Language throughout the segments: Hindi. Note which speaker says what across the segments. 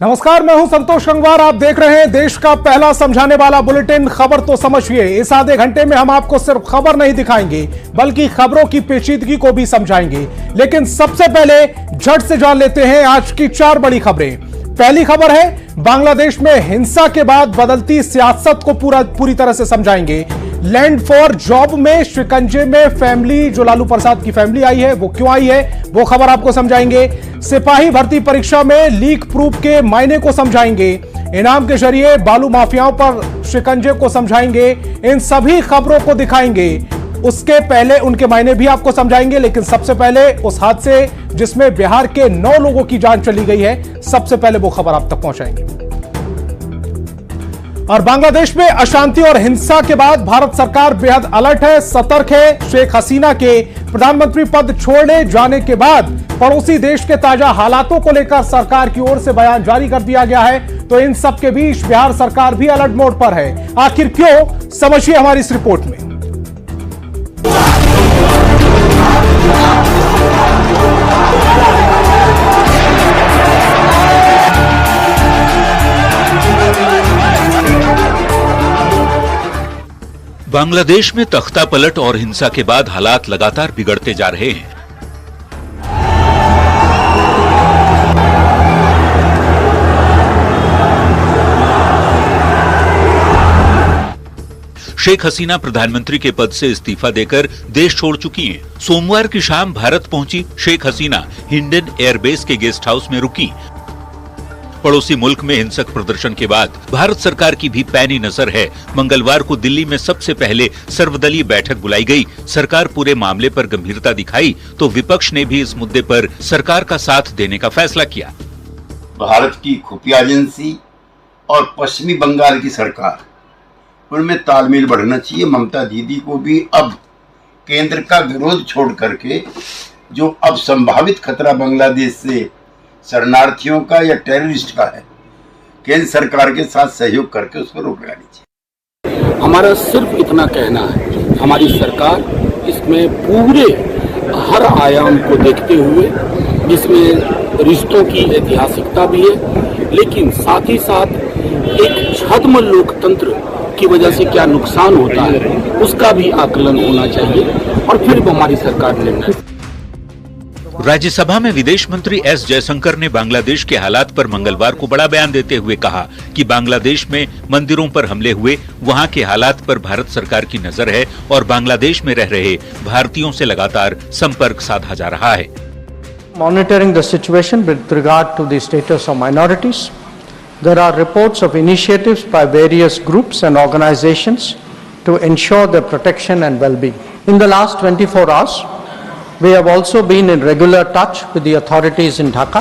Speaker 1: नमस्कार, मैं हूं संतोष गंगवार। आप देख रहे हैं देश का पहला समझाने वाला बुलेटिन खबर तो समझिए। इस आधे घंटे में हम आपको सिर्फ खबर नहीं दिखाएंगे बल्कि खबरों की पेचीदगी को भी समझाएंगे। लेकिन सबसे पहले झट से जान लेते हैं आज की 4 बड़ी खबरें। पहली खबर है बांग्लादेश में हिंसा के बाद बदलती सियासत को पूरी तरह से समझाएंगे। लैंड फॉर जॉब में शिकंजे में फैमिली, जो लालू प्रसाद की फैमिली आई है वो क्यों आई है, वो खबर आपको समझाएंगे। सिपाही भर्ती परीक्षा में लीक प्रूफ के मायने को समझाएंगे। इनाम के जरिए बालू माफियाओं पर शिकंजे को समझाएंगे। इन सभी खबरों को दिखाएंगे। उसके पहले उनके मायने भी आपको समझाएंगे, लेकिन सबसे पहले उस हादसे जिसमें बिहार के 9 लोगों की जान चली गई है, सबसे पहले वो खबर आप तक पहुंचाएंगे। और बांग्लादेश में अशांति और हिंसा के बाद भारत सरकार बेहद अलर्ट है, सतर्क है। शेख हसीना के प्रधानमंत्री पद छोड़ने जाने के बाद पड़ोसी देश के ताजा हालातों को लेकर सरकार की ओर से बयान जारी कर दिया गया है। तो इन सब के बीच बिहार सरकार भी अलर्ट मोड पर है। आखिर क्यों, समझिए हमारी इस रिपोर्ट में।
Speaker 2: बांग्लादेश में तख्ता पलट और हिंसा के बाद हालात लगातार बिगड़ते जा रहे हैं। शेख हसीना प्रधानमंत्री के पद से इस्तीफा देकर देश छोड़ चुकी हैं। सोमवार की शाम भारत पहुंची शेख हसीना हिंडन एयरबेस के गेस्ट हाउस में रुकी। पड़ोसी मुल्क में हिंसक प्रदर्शन के बाद भारत सरकार की भी पैनी नजर है। मंगलवार को दिल्ली में सबसे पहले सर्वदलीय बैठक बुलाई गई। सरकार पूरे मामले पर गंभीरता दिखाई तो विपक्ष ने भी इस मुद्दे पर सरकार का साथ देने का फैसला किया।
Speaker 3: भारत की खुफिया एजेंसी और पश्चिमी बंगाल की सरकार, उनमें तालमेल बढ़ना चाहिए। ममता दीदी को भी अब केंद्र का विरोध छोड़ करके जो अब संभावित खतरा बांग्लादेश से शरणार्थियों का या टेररिस्ट का है, केंद्र सरकार के साथ सहयोग करके उस पर रोक लगानी चाहिए।
Speaker 4: हमारा सिर्फ इतना कहना है, हमारी सरकार इसमें पूरे हर आयाम को देखते हुए, जिसमें रिश्तों की ऐतिहासिकता भी है, लेकिन साथ ही साथ एक छद्म लोकतंत्र की वजह से क्या नुकसान होता है उसका भी आकलन होना चाहिए और फिर हमारी सरकार निर्णय।
Speaker 2: राज्यसभा में विदेश मंत्री एस जयशंकर ने बांग्लादेश के हालात पर मंगलवार को बड़ा बयान देते हुए कहा कि बांग्लादेश में मंदिरों पर हमले हुए, वहां के हालात पर भारत सरकार की नजर है और बांग्लादेश में रह रहे भारतीयों से लगातार संपर्क साधा जा रहा है।
Speaker 5: Monitoring the situation with regard to the status of minorities, there are reports of initiatives by various groups and organizations to ensure their protection and well-being. In the last 24 hours, we have also been in regular touch with the authorities in Dhaka.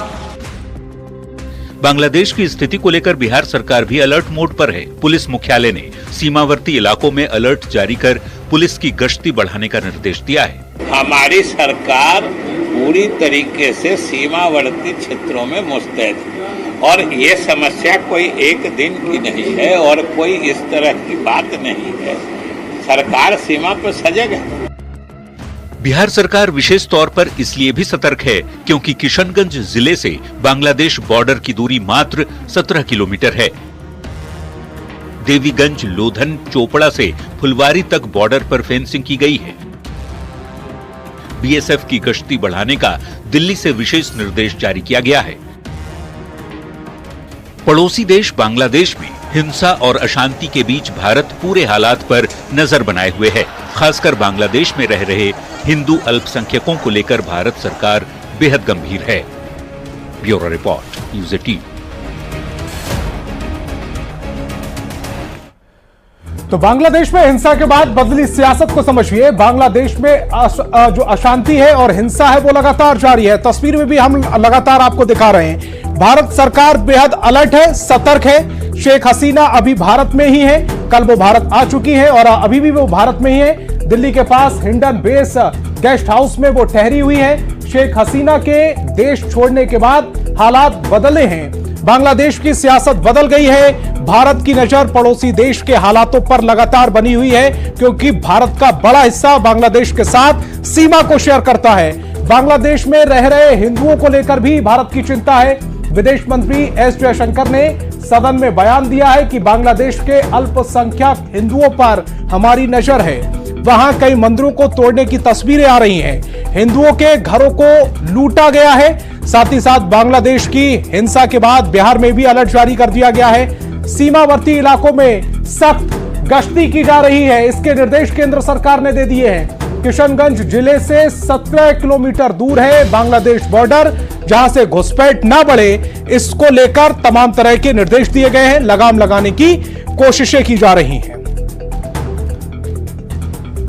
Speaker 2: Bangladesh की स्थिति को लेकर बिहार सरकार भी अलर्ट मोड पर है। पुलिस मुख्यालय ने सीमावर्ती इलाकों में अलर्ट जारी कर पुलिस की गश्ती बढ़ाने का निर्देश दिया है।
Speaker 6: हमारी सरकार पूरी तरीके से सीमावर्ती क्षेत्रों में मुस्तैद है और ये समस्या कोई एक दिन की नहीं है और कोई इस तरह की बात नहीं है। सरकार सीमा पर सजग है।
Speaker 2: बिहार सरकार विशेष तौर पर इसलिए भी सतर्क है क्योंकि किशनगंज जिले से बांग्लादेश बॉर्डर की दूरी मात्र 17 किलोमीटर है। देवीगंज, लोधन, चोपड़ा से फुलवारी तक बॉर्डर पर फेंसिंग की गई है। बीएसएफ की गश्ती बढ़ाने का दिल्ली से विशेष निर्देश जारी किया गया है। पड़ोसी देश बांग्लादेश में हिंसा और अशांति के बीच भारत पूरे हालात पर नजर बनाए हुए है। खासकर बांग्लादेश में रह रहे हिंदू अल्पसंख्यकों को लेकर भारत सरकार बेहद गंभीर है। Bureau report, news 18।
Speaker 1: तो बांग्लादेश में हिंसा के बाद बदली सियासत को समझिए। बांग्लादेश में जो अशांति है और हिंसा है वो लगातार जारी है। तस्वीर में भी हम लगातार आपको दिखा रहे हैं। भारत सरकार बेहद अलर्ट है, सतर्क है। शेख हसीना अभी भारत में ही है, कल वो भारत आ चुकी है और अभी भी वो भारत में ही है। दिल्ली के पास हिंडन बेस गेस्ट हाउस में वो ठहरी हुई है। शेख हसीना के देश छोड़ने के बाद हालात बदले हैं। बांग्लादेश की सियासत बदल गई है। भारत की नजर पड़ोसी देश के हालातों पर लगातार बनी हुई है क्योंकि भारत का बड़ा हिस्सा बांग्लादेश के साथ सीमा को शेयर करता है। बांग्लादेश में रह रहे हिंदुओं को लेकर भी भारत की चिंता है। विदेश मंत्री एस जयशंकर ने सदन में बयान दिया है कि बांग्लादेश के अल्पसंख्यक हिंदुओं पर हमारी नजर है। वहां कई मंदिरों को तोड़ने की तस्वीरें आ रही हैं। हिंदुओं के घरों को लूटा गया है। साथ ही साथ बांग्लादेश की हिंसा के बाद बिहार में भी अलर्ट जारी कर दिया गया है। सीमावर्ती इलाकों में सख्त गश्ती की जा रही है। इसके निर्देश केंद्र सरकार ने दे दिए हैं। किशनगंज जिले से 17 किलोमीटर दूर है बांग्लादेश बॉर्डर, जहां से घुसपैठ ना बढ़े, इसको लेकर तमाम तरह के निर्देश दिए गए हैं। लगाम लगाने की कोशिशें की जा रही हैं।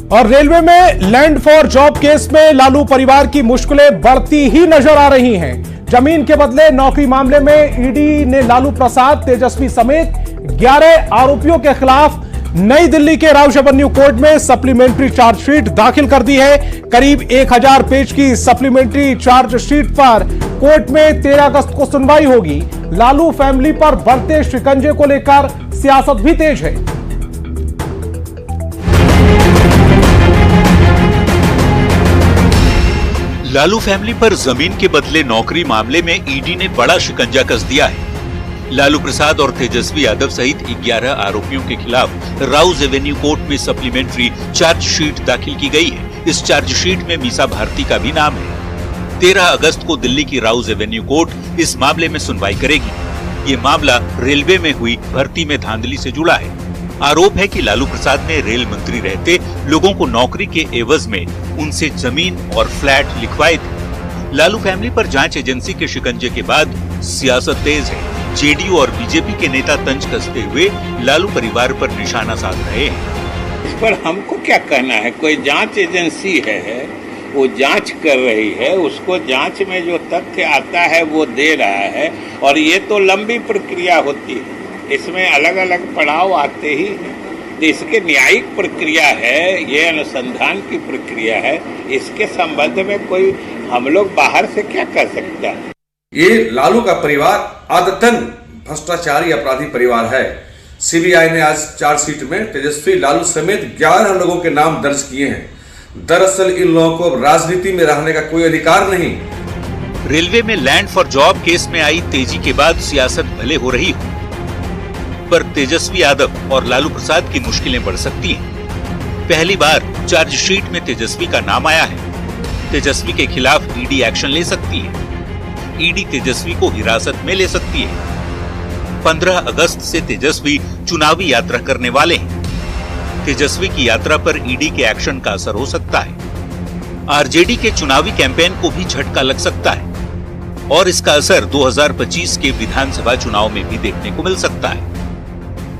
Speaker 1: और रेलवे में लैंड फॉर जॉब केस में लालू परिवार की मुश्किलें बढ़ती ही नजर आ रही हैं। जमीन के बदले नौकरी मामले में ईडी ने लालू प्रसाद, तेजस्वी समेत 11 आरोपियों के खिलाफ नई दिल्ली के राउज एवेन्यू कोर्ट में सप्लीमेंट्री चार्जशीट दाखिल कर दी है। करीब 1000 पेज की सप्लीमेंट्री चार्जशीट पर कोर्ट में 13 अगस्त को सुनवाई होगी। लालू फैमिली पर बढ़ते शिकंजे को लेकर सियासत भी तेज है।
Speaker 2: लालू फैमिली पर जमीन के बदले नौकरी मामले में ईडी ने बड़ा शिकंजा कस दिया है। लालू प्रसाद और तेजस्वी यादव सहित 11 आरोपियों के खिलाफ राउज एवेन्यू कोर्ट में सप्लीमेंट्री चार्जशीट दाखिल की गई है। इस चार्जशीट में मीसा भारती का भी नाम है। 13 अगस्त को दिल्ली की राउज एवेन्यू कोर्ट इस मामले में सुनवाई करेगी। ये मामला रेलवे में हुई भर्ती में धांधली से जुड़ा है। आरोप है कि लालू प्रसाद ने रेल मंत्री रहते लोगों को नौकरी के एवज में उनसे जमीन और फ्लैट लिखवाए थे। लालू फैमिली पर जांच एजेंसी के शिकंजे के बाद सियासत तेज है। जेडीयू और बीजेपी के नेता तंज कसते हुए लालू परिवार पर निशाना साध रहे हैं।
Speaker 6: इस पर हमको क्या कहना है? कोई जांच एजेंसी है, वो जांच कर रही है, उसको जांच में जो तथ्य आता है वो दे रहा है। और ये तो लंबी प्रक्रिया होती है, इसमें अलग अलग पड़ाव आते ही हैं। तो इसके न्यायिक प्रक्रिया है, ये अनुसंधान की प्रक्रिया है। इसके संबंध में कोई हम लोग बाहर से क्या कर सकता है?
Speaker 7: ये लालू का परिवार आदतन भ्रष्टाचारी अपराधी परिवार है। सीबीआई ने आज चार्जशीट में तेजस्वी, लालू समेत 11 लोगों के नाम दर्ज किए हैं। दरअसल इन लोगों को राजनीति में रहने का कोई अधिकार नहीं।
Speaker 2: रेलवे में लैंड फॉर जॉब केस में आई तेजी के बाद सियासत भले हो रही हो, पर तेजस्वी यादव और लालू प्रसाद की मुश्किलें बढ़ सकती हैं। पहली बार चार्जशीट में तेजस्वी का नाम आया है। तेजस्वी के खिलाफ ईडी एक्शन ले सकती है। ईडी तेजस्वी को हिरासत में ले सकती है। 15 अगस्त से तेजस्वी चुनावी यात्रा करने वाले हैं। तेजस्वी की यात्रा पर ईडी के एक्शन का असर हो सकता है। आरजेडी के चुनावी कैंपेन को भी झटका लग सकता है और इसका असर 2025 के विधानसभा चुनाव में भी देखने को मिल सकता है।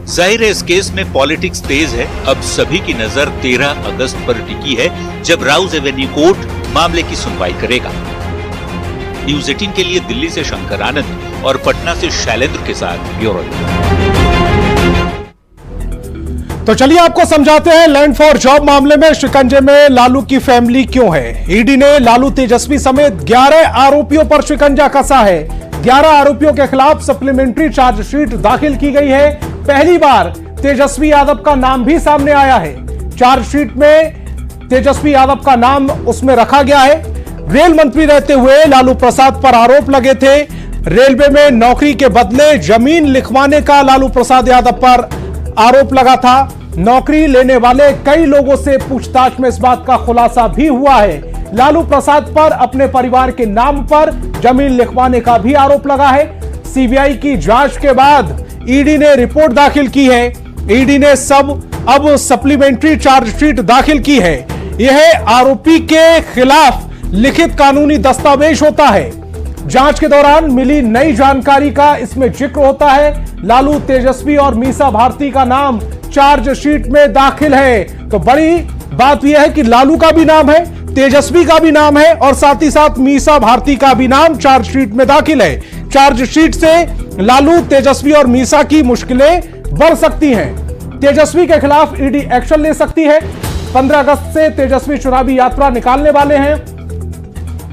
Speaker 2: जाहिर है इस केस में पॉलिटिक्स तेज है। अब सभी की नजर 13 अगस्त पर टिकी है, जब राउज एवेन्यू कोर्ट मामले की सुनवाई करेगा। न्यूज़ 18 के लिए दिल्ली से शंकर आनंद और पटना से शैलेंद्र के साथ ब्यूरो।
Speaker 1: तो चलिए आपको समझाते हैं लैंड फॉर जॉब मामले में शिकंजे में लालू की फैमिली क्यों है। ईडी ने लालू, तेजस्वी समेत 11 आरोपियों पर शिकंजा कसा है। 11 आरोपियों के खिलाफ सप्लीमेंट्री चार्जशीट दाखिल की गई है। पहली बार तेजस्वी यादव का नाम भी सामने आया है। चार्जशीट में तेजस्वी यादव का नाम उसमें रखा गया है। रेल मंत्री रहते हुए लालू प्रसाद पर आरोप लगे थे। रेलवे में नौकरी के बदले जमीन लिखवाने का लालू प्रसाद यादव पर आरोप लगा था। नौकरी लेने वाले कई लोगों से पूछताछ में इस बात का खुलासा भी हुआ है। लालू प्रसाद पर अपने परिवार के नाम पर जमीन लिखवाने का भी आरोप लगा है। सीबीआई की जांच के बाद ईडी ने रिपोर्ट दाखिल की है। ईडी ने अब सप्लीमेंट्री चार्जशीट दाखिल की है। यह आरोपी के खिलाफ लिखित कानूनी दस्तावेज होता है। जांच के दौरान मिली नई जानकारी का इसमें जिक्र होता है। लालू, तेजस्वी और मीसा भारती का नाम चार्जशीट में दाखिल है। तो बड़ी बात यह है कि लालू का भी नाम है, तेजस्वी का भी नाम है और साथ ही साथ मीसा भारती का भी नाम चार्जशीट में दाखिल है। चार्जशीट से लालू, तेजस्वी और मीसा की मुश्किलें बढ़ सकती हैं। तेजस्वी के खिलाफ ईडी एक्शन ले सकती है। 15 अगस्त से तेजस्वी चुनावी यात्रा निकालने वाले हैं।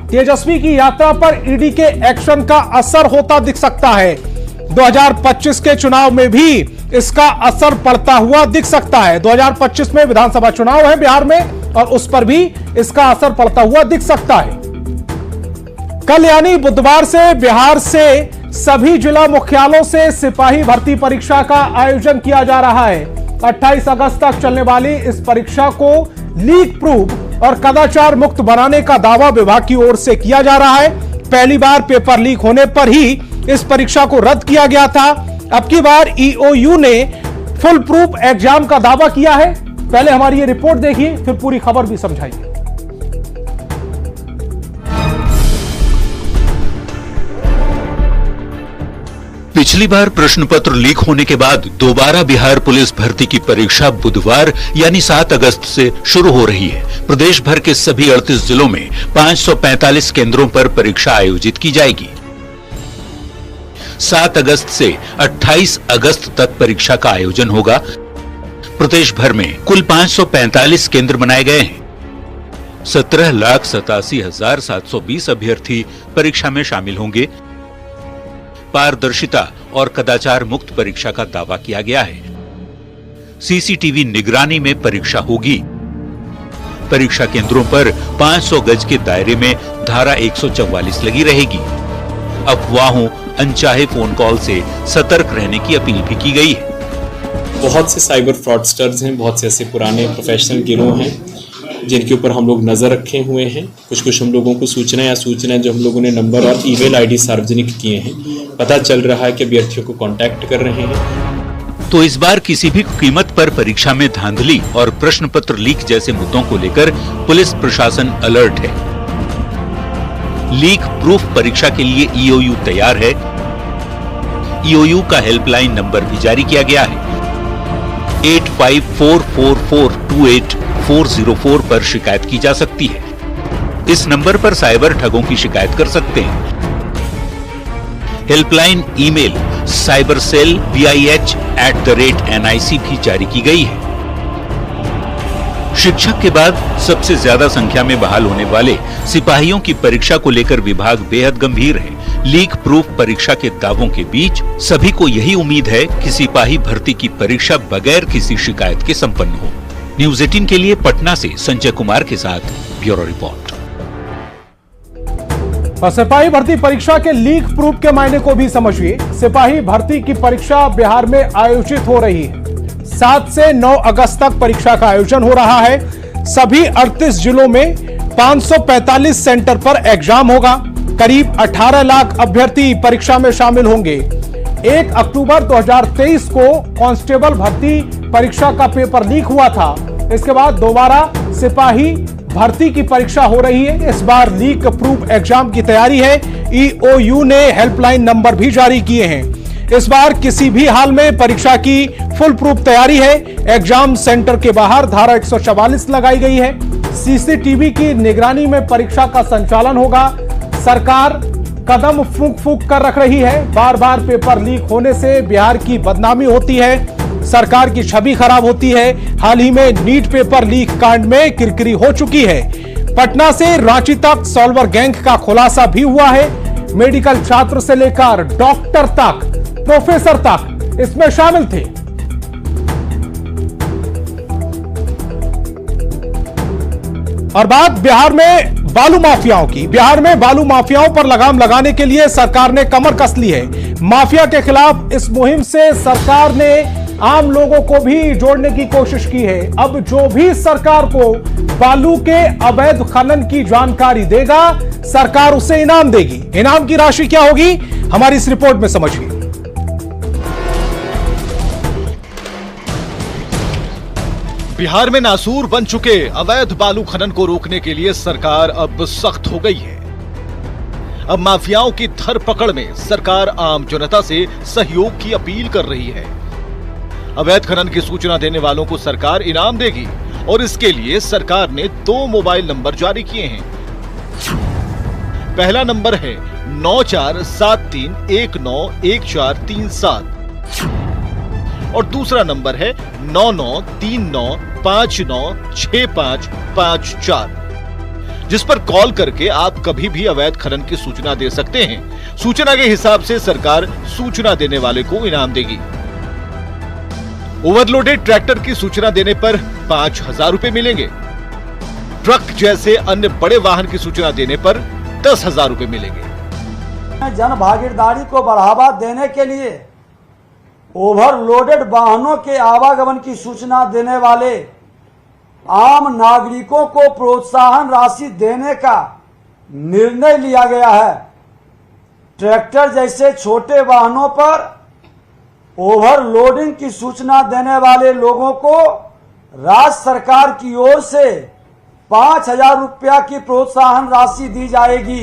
Speaker 1: तेजस्वी की यात्रा पर ईडी के एक्शन का असर होता दिख सकता है। 2025 के चुनाव में भी इसका असर पड़ता हुआ दिख सकता है। 2025 में विधानसभा चुनाव है बिहार में और उस पर भी इसका असर पड़ता हुआ दिख सकता है। कल यानी बुधवार से बिहार से सभी जिला मुख्यालयों से सिपाही भर्ती परीक्षा का आयोजन किया जा रहा है। 28 अगस्त तक चलने वाली इस परीक्षा को लीक प्रूफ और कदाचार मुक्त बनाने का दावा विभाग की ओर से किया जा रहा है। पहली बार पेपर लीक होने पर ही इस परीक्षा को रद्द किया गया था। अब की बार ईओयू ने फुल प्रूफ एग्जाम का दावा किया है। पहले हमारी ये रिपोर्ट देखिए, फिर पूरी खबर भी समझाइए।
Speaker 2: पिछली बार प्रश्न पत्र लीक होने के बाद दोबारा बिहार पुलिस भर्ती की परीक्षा बुधवार यानी 7 अगस्त से शुरू हो रही है। प्रदेश भर के सभी 38 जिलों में 545 केंद्रों पर परीक्षा आयोजित की जाएगी। 7 अगस्त से 28 अगस्त तक परीक्षा का आयोजन होगा। प्रदेश भर में कुल 545 केंद्र बनाए गए हैं। 17,87,720 अभ्यर्थी परीक्षा में शामिल होंगे। पारदर्शिता और कदाचार मुक्त परीक्षा का दावा किया गया है। सीसीटीवी निगरानी में परीक्षा होगी। परीक्षा केंद्रों पर 500 गज के दायरे में धारा 144 लगी रहेगी। अफवाहों, अनचाहे फोन कॉल से सतर्क रहने की अपील भी की गई है।
Speaker 8: बहुत से साइबर फ्रॉडस्टर्स हैं, बहुत से ऐसे पुराने प्रोफेशनल गिरोह हैं जिनके ऊपर हम लोग नजर रखे हुए हैं। कुछ हम लोगों को सूचनाएं जो हम लोगों ने नंबर और ईमेल आईडी सार्वजनिक किए हैं, पता चल रहा है कि अभ्यर्थियों को कांटेक्ट कर रहे हैं।
Speaker 2: तो इस बार किसी भी कीमत पर परीक्षा में धांधली और प्रश्न पत्र लीक जैसे मुद्दों को लेकर पुलिस प्रशासन अलर्ट है। लीक प्रूफ परीक्षा के लिए ईओयू तैयार है। ईओयू का हेल्पलाइन नंबर भी जारी किया गया है। 8544428404 पर शिकायत की जा सकती है। इस नंबर पर साइबर ठगों की शिकायत कर सकते हैं। हेल्पलाइन ईमेल cybercell@NIC भी जारी की गई है। शिक्षक के बाद सबसे ज्यादा संख्या में बहाल होने वाले सिपाहियों की परीक्षा को लेकर विभाग बेहद गंभीर है। लीक प्रूफ परीक्षा के दावों के बीच सभी को यही उम्मीद है कि सिपाही भर्ती की परीक्षा बगैर किसी शिकायत के संपन्न हो। न्यूज़ 18 के लिए पटना से संजय कुमार के साथ ब्यूरो रिपोर्ट।
Speaker 1: और सिपाही भर्ती परीक्षा के लीक प्रूफ के मायने को भी समझिए। सिपाही भर्ती की परीक्षा बिहार में आयोजित हो रही है। 7 से 9 अगस्त तक परीक्षा का आयोजन हो रहा है। सभी 38 जिलों में 545 सेंटर पर एग्जाम होगा। करीब 18 लाख अभ्यर्थी परीक्षा में शामिल होंगे। 1 अक्टूबर 2023 को कांस्टेबल भर्ती परीक्षा का पेपर लीक हुआ था। इसके बाद दोबारा सिपाही भर्ती की परीक्षा हो रही है। इस बार लीक प्रूफ एग्जाम की तैयारी है। ईओयू ने हेल्पलाइन नंबर भी जारी किए हैं। इस बार किसी भी हाल में परीक्षा की फुल प्रूफ तैयारी है। एग्जाम सेंटर के बाहर धारा 144 लगाई गई है। सीसीटीवी की निगरानी में परीक्षा का संचालन होगा। सरकार कदम फूंक कर रख रही है। बार बार पेपर लीक होने से बिहार की बदनामी होती है, सरकार की छवि खराब होती है। हाल ही में नीट पेपर लीक कांड में किरकिरी हो चुकी है। पटना से रांची तक सॉल्वर गैंग का खुलासा भी हुआ है। मेडिकल छात्र से लेकर डॉक्टर तक, प्रोफेसर तक इसमें शामिल थे। और बात बिहार में बालू माफियाओं की। बिहार में बालू माफियाओं पर लगाम लगाने के लिए सरकार ने कमर कस ली है। माफिया के खिलाफ इस मुहिम से सरकार ने आम लोगों को भी जोड़ने की कोशिश की है। अब जो भी सरकार को बालू के अवैध खनन की जानकारी देगा, सरकार उसे इनाम देगी। इनाम की राशि क्या होगी, हमारी इस रिपोर्ट में समझिए।
Speaker 9: बिहार में नासूर बन चुके अवैध बालू खनन को रोकने के लिए सरकार अब सख्त हो गई है। अब माफियाओं की धरपकड़ में सरकार आम जनता से सहयोग की अपील कर रही है। अवैध खनन की सूचना देने वालों को सरकार इनाम देगी और इसके लिए सरकार ने 2 मोबाइल नंबर जारी किए हैं। पहला नंबर है 9473191437 और दूसरा नंबर है 9939596554, जिस पर कॉल करके आप कभी भी अवैध खनन की सूचना दे सकते हैं। सूचना के हिसाब से सरकार सूचना देने वाले को इनाम देगी। ओवरलोडेड ट्रैक्टर की सूचना देने पर 5,000 रुपए मिलेंगे। ट्रक जैसे अन्य बड़े वाहन की सूचना देने पर 10,000 रुपए मिलेंगे।
Speaker 10: जन भागीदारी को बढ़ावा देने के लिए ओवरलोडेड वाहनों के आवागमन की सूचना देने वाले आम नागरिकों को प्रोत्साहन राशि देने का निर्णय लिया गया है। ट्रैक्टर जैसे छोटे वाहनों पर ओवरलोडिंग की सूचना देने वाले लोगों को राज्य सरकार की ओर से 5,000 रुपया की प्रोत्साहन राशि दी जाएगी।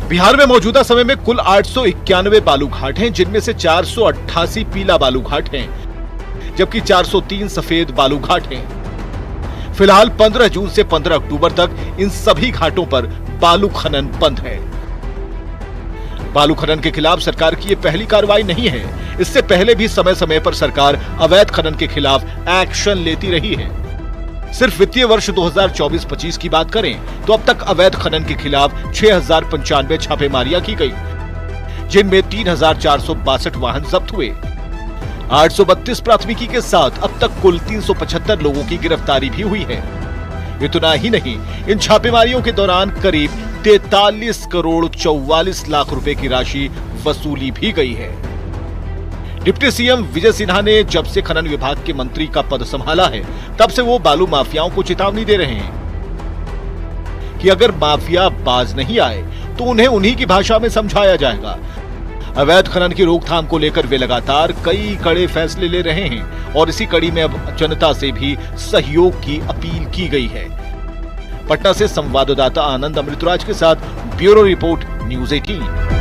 Speaker 9: बिहार में मौजूदा समय में कुल 891 बालू घाट हैं, जिनमें से 488 पीला बालू घाट हैं, जबकि 403 सफेद बालू घाट हैं। फिलहाल 15 जून से 15 अक्टूबर तक इन सभी घाटों पर बालू खनन बंद है। बालू खनन के खिलाफ सरकार की ये पहली कार्रवाई नहीं है। इससे पहले भी समय समय पर सरकार अवैध खनन के खिलाफ एक्शन लेती रही है। सिर्फ वित्तीय वर्ष 2024-25 की बात करें तो अब तक अवैध खनन के खिलाफ 6,095 छापेमारियां की गई, जिनमें 3,462 वाहन जब्त हुए। 832 प्राथमिकी के साथ अब तक कुल 375 लोगों की गिरफ्तारी भी हुई है। इतना ही नहीं, इन छापेमारियों के दौरान करीब 43 करोड़ 44 लाख रुपए की राशि वसूली भी गई है। डिप्टी सीएम विजय सिन्हा ने जब से खनन विभाग के मंत्री का पद संभाला है, तब से वो बालू माफियाओं को चेतावनी दे रहे हैं कि अगर माफिया बाज नहीं आए तो उन्हें उन्हीं की भाषा में समझाया जाएगा। अवैध खनन की रोकथाम को लेकर वे लगातार कई कड़े फैसले ले रहे हैं और इसी कड़ी में अब जनता से भी सहयोग की अपील की गई है। पटना से संवाददाता आनंद अमृतराज के साथ ब्यूरो रिपोर्ट, न्यूज़ 18।